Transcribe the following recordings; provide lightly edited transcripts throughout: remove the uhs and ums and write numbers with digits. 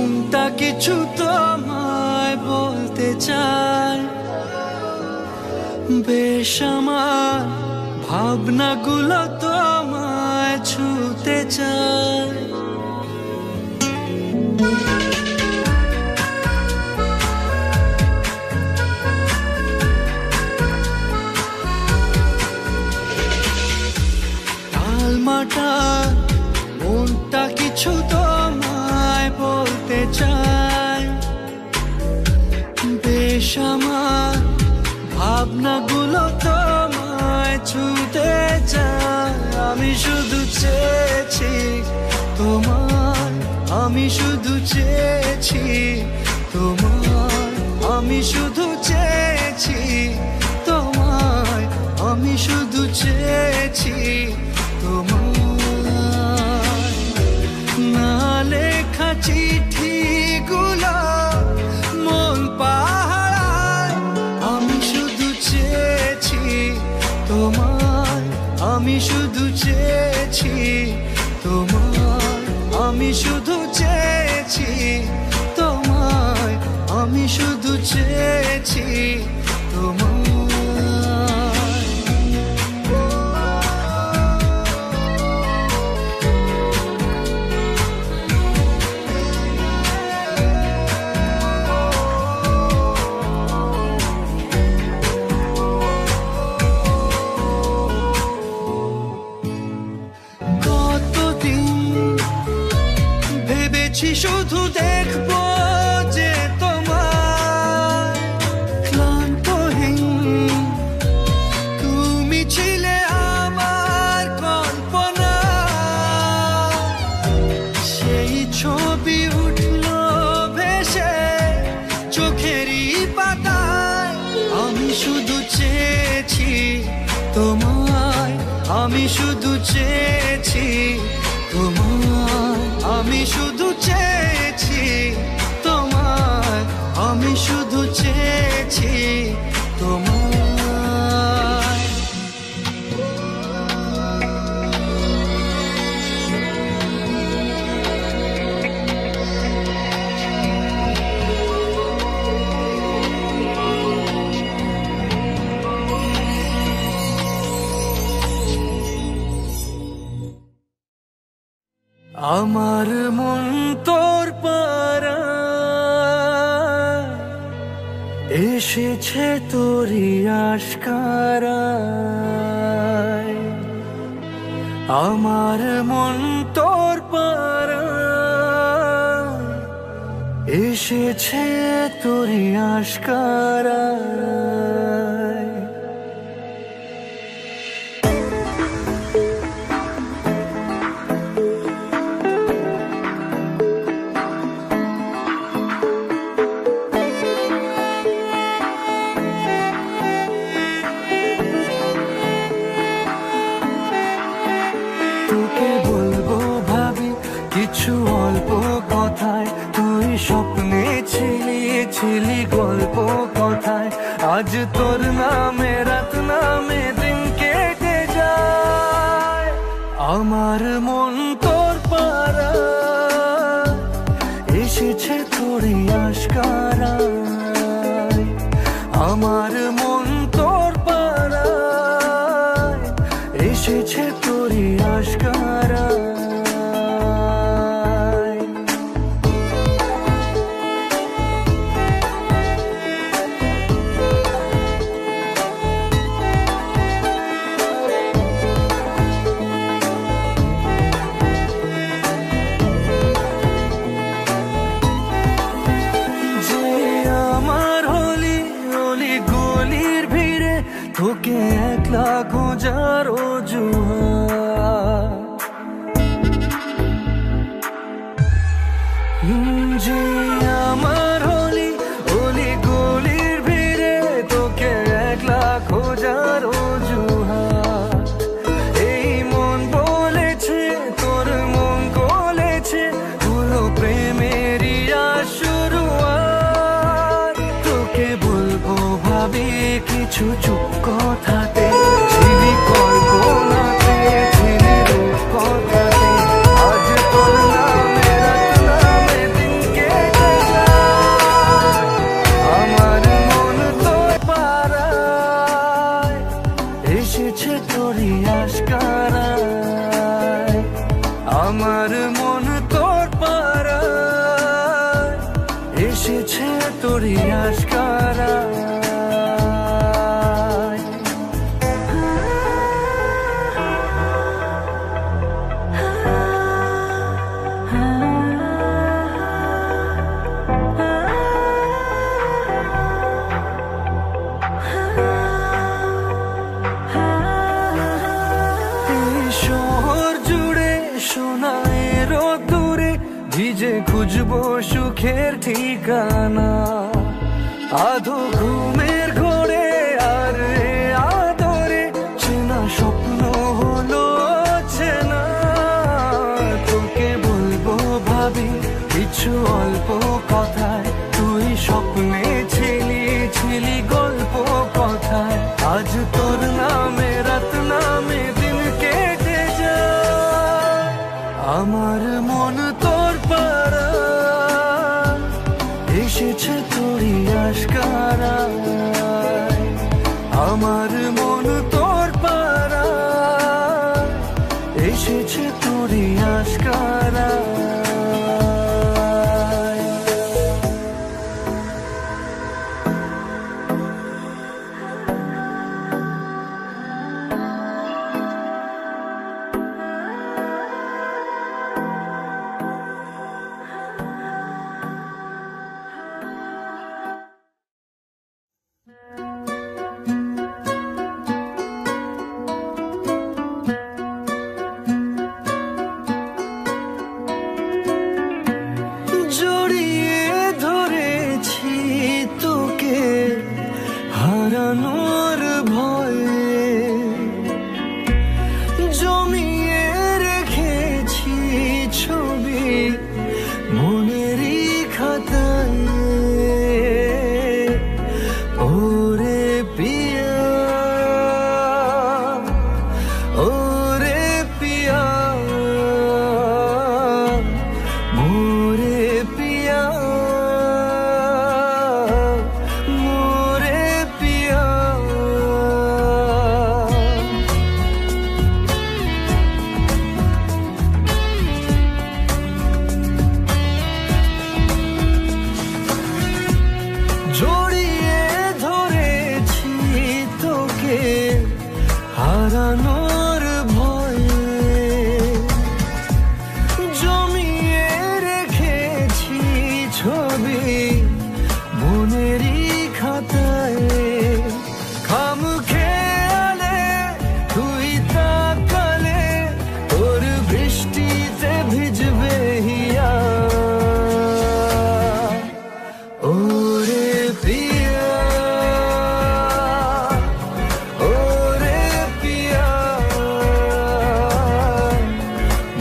মনটা কিছু তোমায় বলতে চায়, বেশ আমার ভাবনাগুলো তোমায় ছুতে চায়। টালমাটা মনটা কিছু তোমায় বলতে চায়, বেশ আমার ভাবনাগুলো তোমায় ছুতে চায়। আমি শুধু চেয়েছি তোমার, আমি শুধু চেয়েছি তোমার, আমি শুধু চেয়েছি তোমায়, আমি শুধু চেয়েছি তোমার। না লেখা চিঠিগুলো মন পাহারায়, আমি শুধু চেয়েছি তোমার, আমি শুধু চেয়েছি তোমার, আমি শুধু চেয়েছি তোমায়, আমি শুধু চেয়েছি তোমার। শুধু দেখবো যে তোমার ক্লান্তহীন, তুমি ছিলে আমার কল্পনা, সেই ছবি উঠলো ভেসে চোখেরই পাতায়। আমি শুধু চেয়েছি তোমায়, আমি শুধু চেয়েছি তোমায়, আমি শুধু চেয়েছি তোমায়, আমি শুধু চেয়েছি তোমায়। আমার মন তোর পাড়ায় এসেছে তোরই আশকারায়, আমার মন তোর পাড়ায় এসেছে তোরই আশকারায়। কিছু অল্প কথায় তুই স্বপ্নে ছিলি ছিলি গল্প কথায়, আজ তোর নামে রাত নামে দিন কেটে যায়। আমার মন তোর পাড়ায় এসেছে তোরই আশকারায়, আমার মন তোর পাড়ায় এসেছে তোরই আশকারায়। তোকে একলা খোঁজার অজুহাত, যে আমার হলি অলি গলির ভিড়ে তোকে একলা খোঁজার অজুহাত। এই মন বলেছে তোর মন গলেছে, হলো প্রেমেরই শুরুয়াত। তোকে বলবো ভাবি কিছু চুপ কথাতে, ছিলি কল্পনাতে ছিলি রূপ কথাতে, আজ তোর নামে রাত নামে দিন কেটে আমার মন তোর পাড়ায় এসেছে তোরই আশকারা। ভিজে খুঁজবো সুখের ঠিকানা, আধো ঘুমের ঘোরে আর আদরে চেনা স্বপ্ন হলো চেনা। তোকে বলবো ভাবি কিছু অল্প কথায়, তুই স্বপ্নে ছিলি ছিলি গল্প কথায়। আজ তোর নামে রাত নামে দিন কেটে যায়, আমার মন তোর পাড়ায় এসেছে তোরই আশকারায়। আমার মন তোর পাড়ায় এসেছে তোরই আশকারায়। জড়িয়ে ধরেছি তোকে হারানোর ভয়ে, জমিয়ে রেখেছি ছবি মনেরই খাতায়। ওরে পিয়া ওরে পিয়া মোরে পিয়া মোরে পিয়া। জড়িয়ে ধরেছি তোকে হারানোর ভয়ে, জমিয়ে রেখেছি ছবি মনেরই খাতায়। খাম খেয়ালে তুই তাকালে তোর বৃষ্টিতে ভিজবে হিয়া। ওরে পিয়া ওরে পিয়া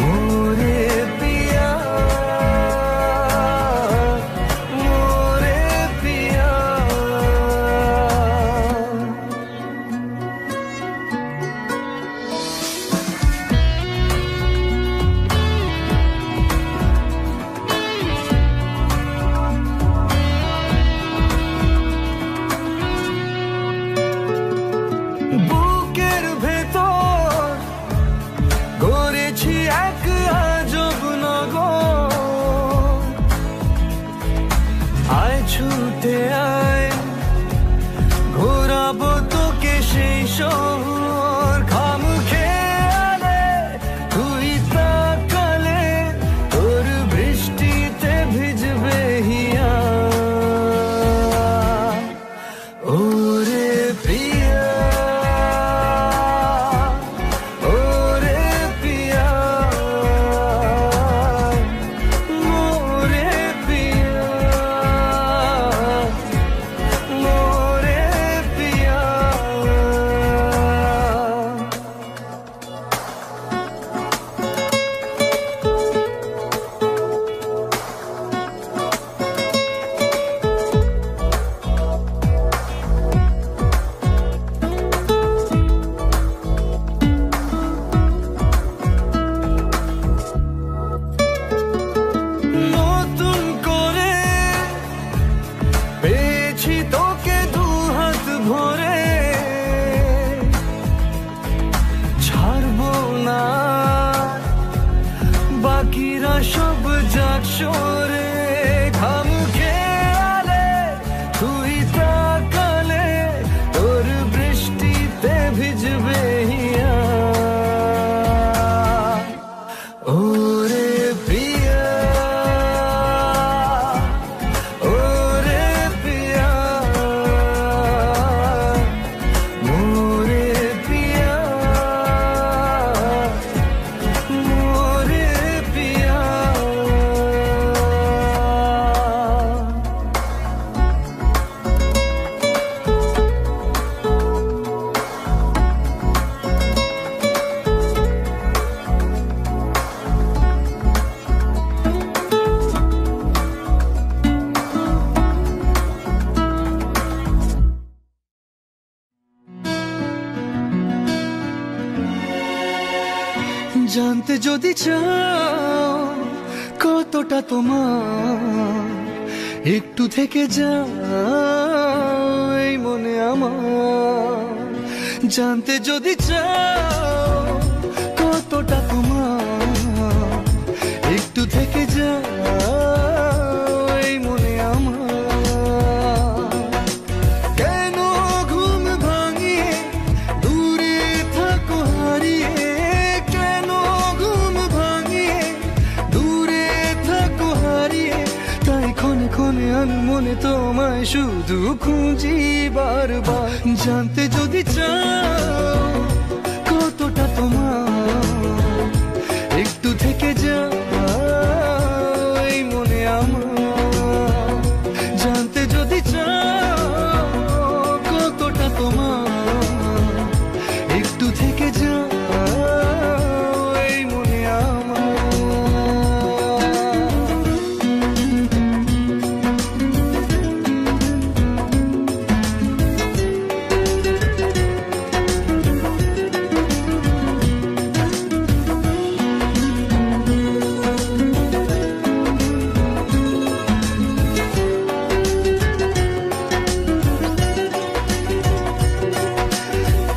মোরে পিয়া মোরে পিয়া। বুকের ভেতর গড়েছি এক আজব নগর, আয় ছুটে আয় ঘোরাবো তোকে সেই শহর। খাম খেয়ালে তুই তাকালে তোর বৃষ্টিতে ভিজবে হিয়া। ওরে পিয়া ওরে পিয়া সব যাক সরে ঘাম খেয়ালে তুই তাকালে তোর বৃষ্টিতে ভিজবে হিয়া ওরে প্রিয়া ওরে প্রিয়া মোরে প্রিয়া মোরে প্রিয়া জানতে যদি চাও কতটা তোমার একটু থেকে যাও এই মনে আমার জানতে যদি চাও কতটা তোমার একটু থেকে যাও এই মনে আমার কেন ঘুম ভাঙিয়ে দূরে থাকো হারিয়ে কেন ঘুম ভাঙিয়ে দূরে থাকো হারিয়ে তাই ক্ষণে ক্ষণে আমি মনে তোমায় শুধু খুঁজি বারবার জানতে যদি চাও কতটা তোমার একটু থেকে যাও এই মনে আমার জানতে যদি চাও কতটা তোমার একটু থেকে যাও এই মনে আমার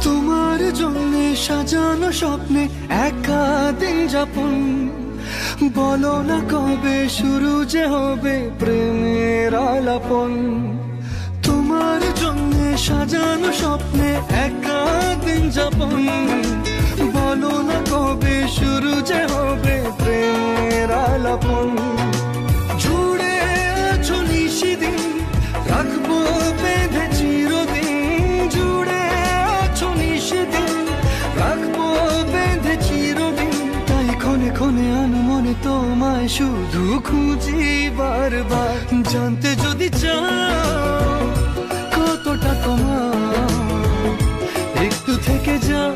তোমার জন্যে সাজানো স্বপ্নে একা দিন যাপন বলো না কবে শুরু যে হবে প্রেমের আলাপন তোমার জন্যে সাজানো স্বপ্নে একা দিন যাপন বলো না কবে শুরু যে হবে প্রেমের আলাপন জুড়ে আছো নিশিদিন রাখবো বেঁধে চিরদিন জুড়ে আছো নিশিদিন রাখবো বেঁধে চিরদিন তাই ক্ষণে ক্ষণে আমি মনে তোমায় শুধু খুঁজি বারবার জানতে যদি চাও কতটা তোমার একটু থেকে যাও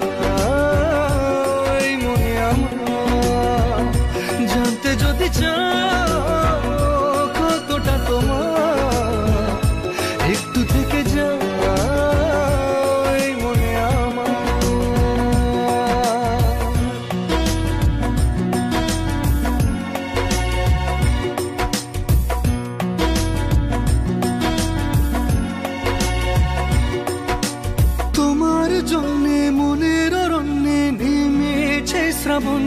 এই মনে আমার জানতে যদি চাও কতটা তোমার একটু থেকে যাও এই মনে আমার তোমার জন্যে মনের অরণ্যে নেমেছে শ্রাবণ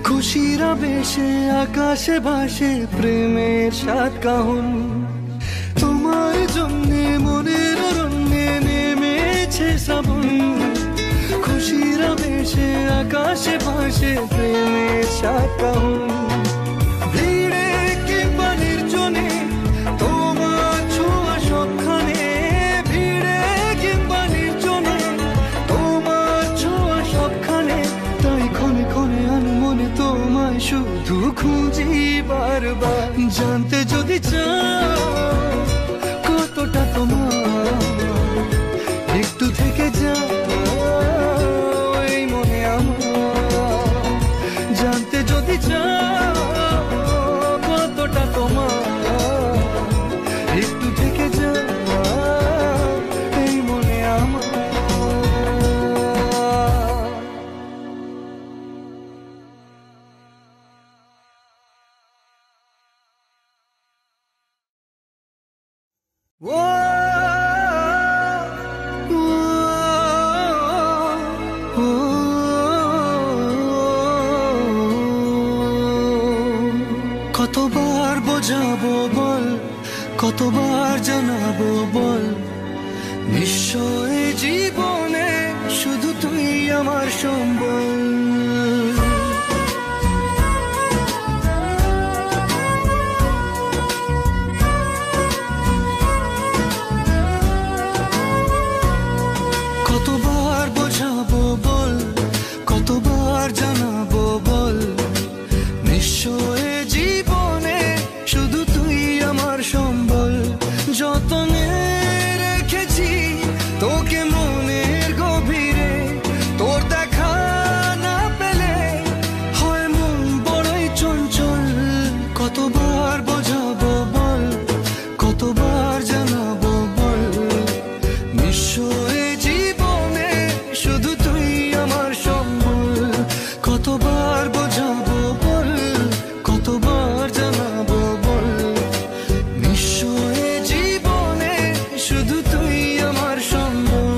খুশির আবেশে আকাশে ভাসে প্রেমের সাত কাহন তোমার জন্যে মনের অরণ্যে নেমেছে শ্রাবণ খুশির আবেশে আকাশে ভাসে প্রেমের সাত কাহন ভিড়ে কিংবা নির্জনে তোমার ছোঁয়া সবখানে ভিড়ে কিংবা নির্জনে তোমার ছোঁয়া সবখানে তাই ক্ষণে ক্ষণে আমি মনে তোমায় শুধু খুঁজি বারবার জানতে যদি চাও কতটা তোমার একটু থেকে যাও এই মনে আমার জানতে যদি চাও কতটা তোমার একটু থেকে যাও এই মনে আমার কতবার বোঝাবো বল, কতবার জানাবো বল, নিশ্চয় জীবনে শুধু তুই আমার সম্বল। কতবার বোঝাবো বল, কতবার জানাবো বল, নিশ্চয় জীবনে শুধু তুই আমার সম্বল। যতনে রেখেছি তোকে মনের গভীরে, তোর দেখা না পেলে হয় মন বড়ই চঞ্চল। কতবার বোঝাবো বল, কতবার জানাবো বল, নিশ্চয় জীবনে শুধু তুই আমার সম্বল। কতবার বোঝাবো বল, কতবার জানাবো বল, নিশ্চয় জীবনে শুধু তুই আমার সম্বল।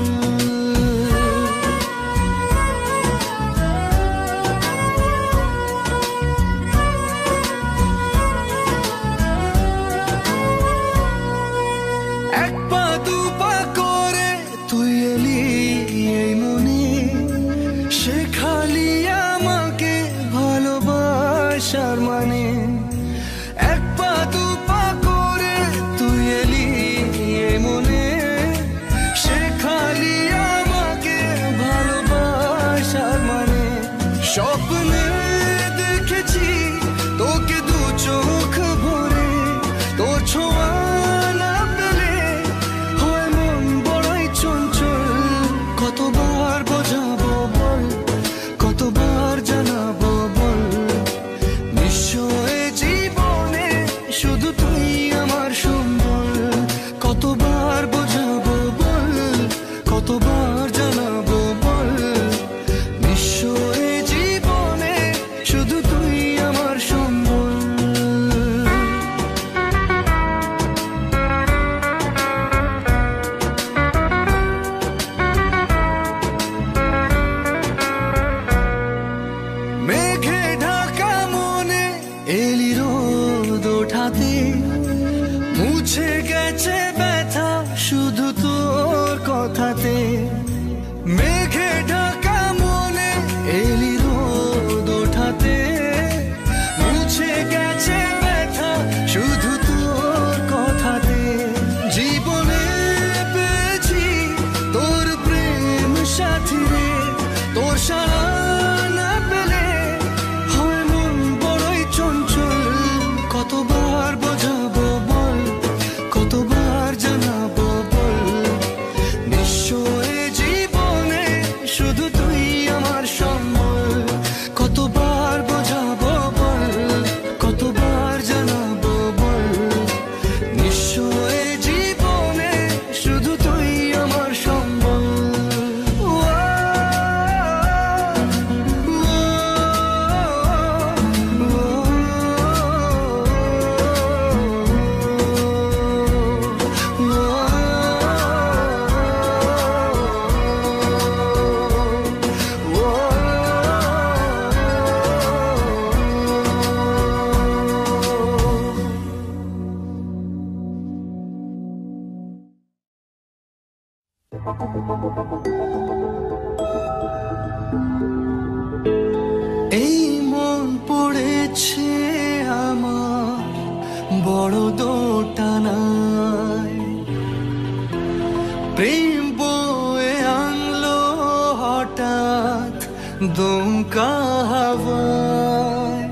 এক পা দু পা করে তুই এলি এই মনে, শেখালি আমাকে ভালোবাসার মানে। এক পা দু পা করে তুই এলি এই মনে, শেখালি আমাকে ভালোবাসার মানে। স্বপ্নে দেখেছি তোকে দু চোখ ভরে, তোর ছোঁয়া না পেলে হয় মন বড়ই চঞ্চল। কতবার বোঝাবো বল, কতবার জানাবো বল, নিশ্চয় জীবনে শুধু তুই আমার সম্বল। কতবার বোঝাবো বল, কতবার জানাবো বল, নিশ্চয় জীবনে শুধু তুই আমার সম্বল। মেঘে ঢাকা মনে এলি রোদ ওঠাতে, মুছে গেছে ব্যথা শুধু তোর কথাতে। মেঘে ঢাকা মনে এলি রোদ ওঠাতে, মুছে গেছে ব্যথা শুধু তোর কথাতে। জীবনে পেয়েছি তোর প্রেম সাথী রে, তোর সারা না পেলে হয় মন বড়ই চঞ্চল। কতবার বোঝাবো বল, কতবার জানাবো বল, নিশ্চয় জীবনে শুধু তুই আমার সম্বল। কতবার বোঝাবো বল, কতবার জানাবো বল, নিশ্চয় জীবনে শুধু তুই আমার সম্বল। এই মন পড়েছে আমার বড় দোটানায়, প্রেম বয়ে আনলো হঠাৎ দমকা হাওয়ায়।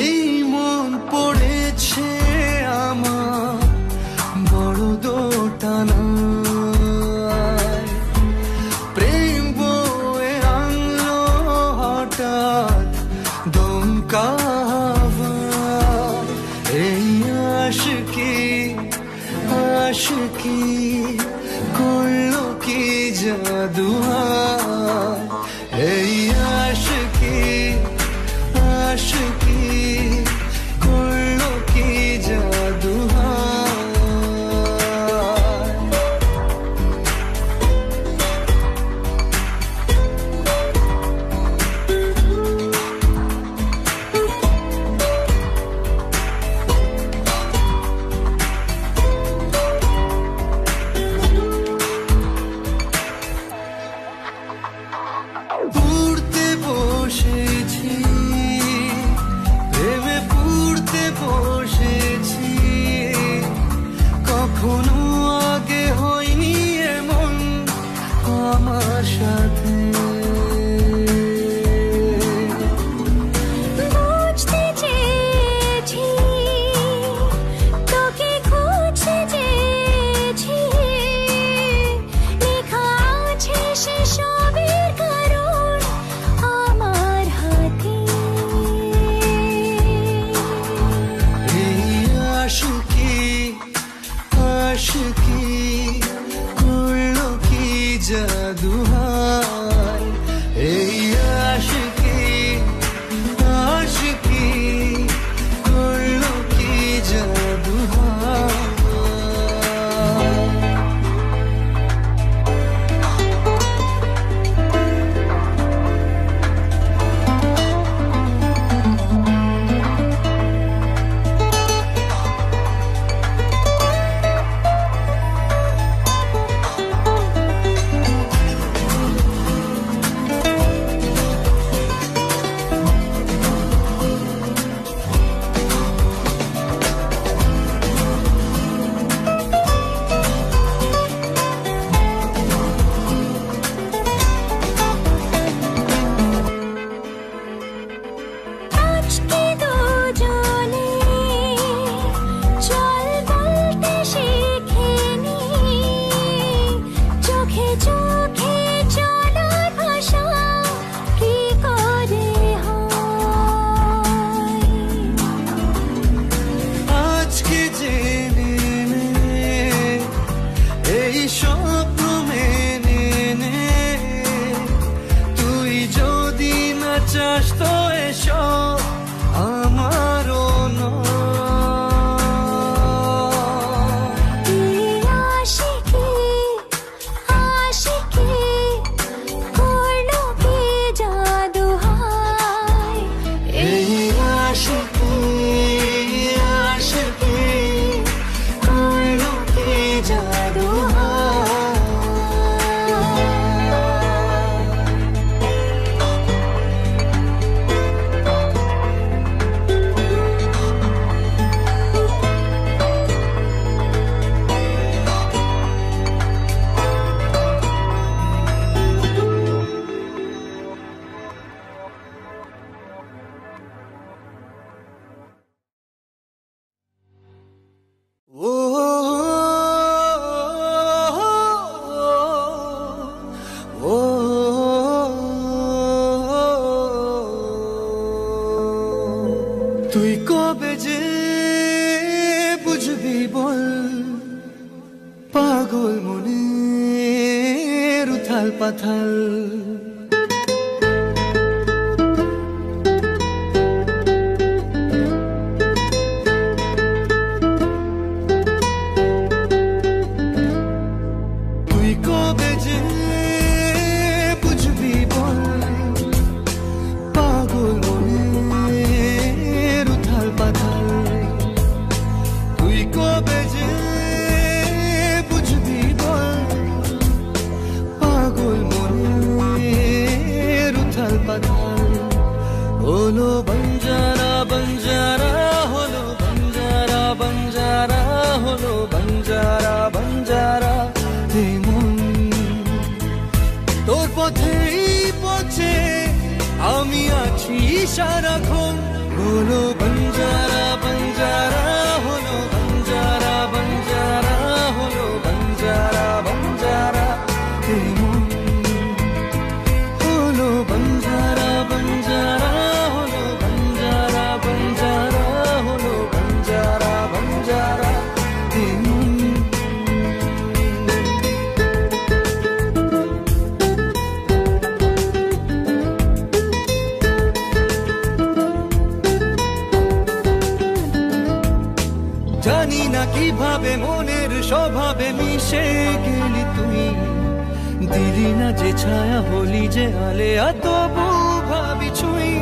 এই মন পড়েছে আমার বড় দোটানায়, প্রেম বয়ে আনলো হঠাৎ দমকা হাওয়ায়। এই আশিকি আশিকি করলো কি জাদু হায়, এই আশিকি আশিকি বিশ্বাস তো এসব আমারও তুই কবে যে বুঝবি বল পাগল মনের উথাল পাথাল তুই কবে যে বুঝবি বল পাগল মনের উথাল পাথাল তুই কবে যে বুঝবি বল পাগল মনের উথাল পাথাল হলো বঞ্জারা বঞ্জারা হলো বঞ্জারা বঞ্জারা হলো বঞ্জারা বঞ্জারা মন তোর পথেই পথে আমি আছি সারাক্ষণ হলো বঞ্জারা বঞ্জারা হলো বঞ্জারা বঞ্জারা হলো বঞ্জারা বঞ্জারা মন হলো বঞ্জারা বঞ্জারা হলো বঞ্জারা বঞ্জারা হলো বঞ্জারা বঞ্জারা জানি না কিভাবে মনের স্বভাবে মিশে গেলি তুই দিলি না যে ছায়া হলি যে আলেয়া তবু ভাবি ছুঁই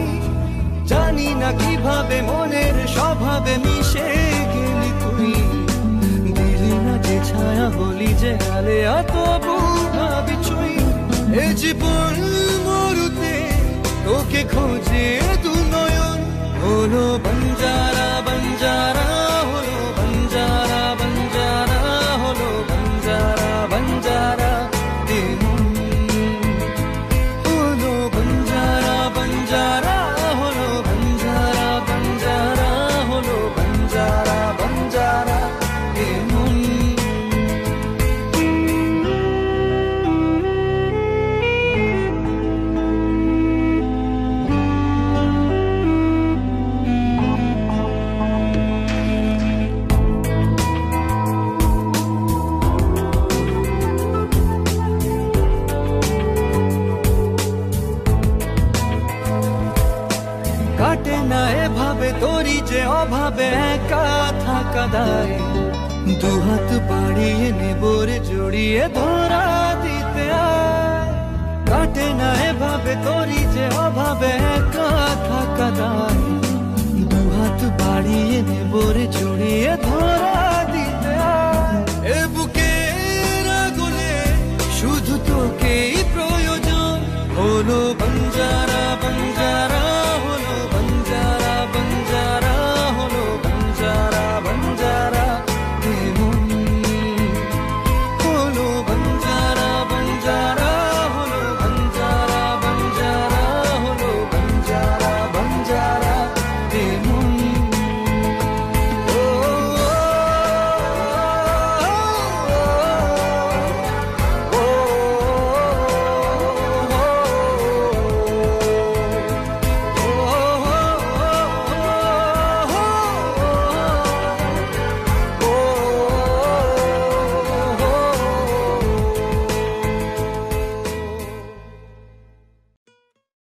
জানি না কিভাবে মনের স্বভাবে মিশে গেলি তুই দিলি না যে ছায়া হলি যে আলেয়া তবু ভাবি ছুঁই এ জীবন মরুতে তোকে খোঁজে দু নয়ন হলো বঞ্জারা বঞ্জারা হলো বঞ্জারা বঞ্জারা হলো বঞ্জারা বঞ্জারা হলো বঞ্জারা বঞ্জারা হলো বঞ্জারা বঞ্জারা হলো বঞ্জারা বঞ্জারা কাটে না এভাবে তোরি যে অভাবে একা থাকা দায় দুহাত বাড়িয়ে নেবরে জড়িয়ে ধরা দিতে আয় কাটে না এভাবে তোরি যে অভাবে একা থাকা দায় দুহাত বাড়িয়ে নেবরে জড়িয়ে ধরা